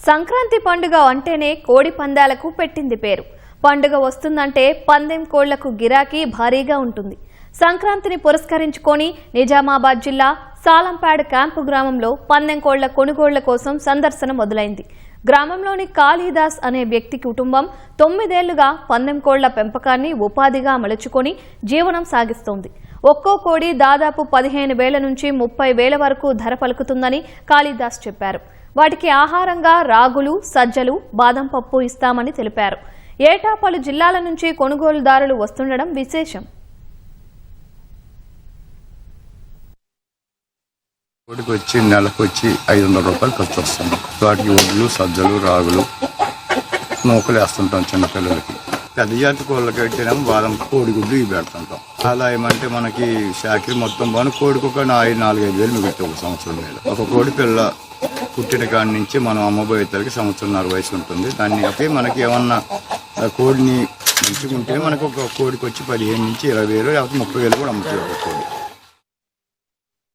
సంక్రాంతి పండుగ అంటేనే కోడి పందాలకు పెట్టింది పేరు. పండుగ వస్తుందంటే పందెం కోళ్లకు గిరాకీ భారీగా ఉంటుంది. సంక్రాంతిని పురస్కరించుకొని నిజామాబాద్ జిల్లా సాలంపాడ్ క్యాంపు గ్రామంలో పందెం కోళ్ల కొనుగోళ్ల కోసం సందర్శన మొదలైంది. గ్రామంలోని కాళీదాస్ అనే వ్యక్తి కుటుంబం 9 ఏళ్లుగా పందెం కోళ్ల పెంపకాన్ని ఉపాధిగా మలుచుకొని జీవనం సాగిస్తోంది. ఒక్కో కోడి దాదాపు 15,000 నుంచి 30,000 వరకు ధర పలుకుతుందని కాళీదాస్ చెప్పారు. వాటికి ఆహారంగా రాగులు, సజ్జలు, బాదం పప్పు ఇస్తామని తెలిపారు. ఏటా పలు జిల్లాల నుంచి కొనుగోలుదారులు వస్తుండడం విశేషం. కోడికి వచ్చి నెలకు వచ్చి 500 రూపాయలు ఖర్చు వస్తుంది. వాటికి ఒడ్లు, సజ్జలు, రాగులు, నూకలు వేస్తుంటాం చిన్నపిల్లలకి. పెద్ద జాతి కోళ్ళకి అయితేనేమో బాదం కోడిగుడ్లు ఇవి పెడుతుంటాం. అలా ఏమంటే మనకి శాఖలు మొత్తం బాగా కోడికి ఒక 4-5 వేలు మిగులుతాయి ఒక సంవత్సరం మీద. ఒక కోడి పిల్ల పుట్టిన కాడి నుంచి మనం అమ్మబోయేసరికి 1.5 సంవత్సరం వయసు ఉంటుంది. దాన్ని అప్పి మనకి ఏమన్నా కోడిని మంచుకుంటే మనకు ఒక కోడికి వచ్చి 15 నుంచి 20,000 లేకపోతే 30,000 కూడా అమ్ముతాయి ఒక కోడి.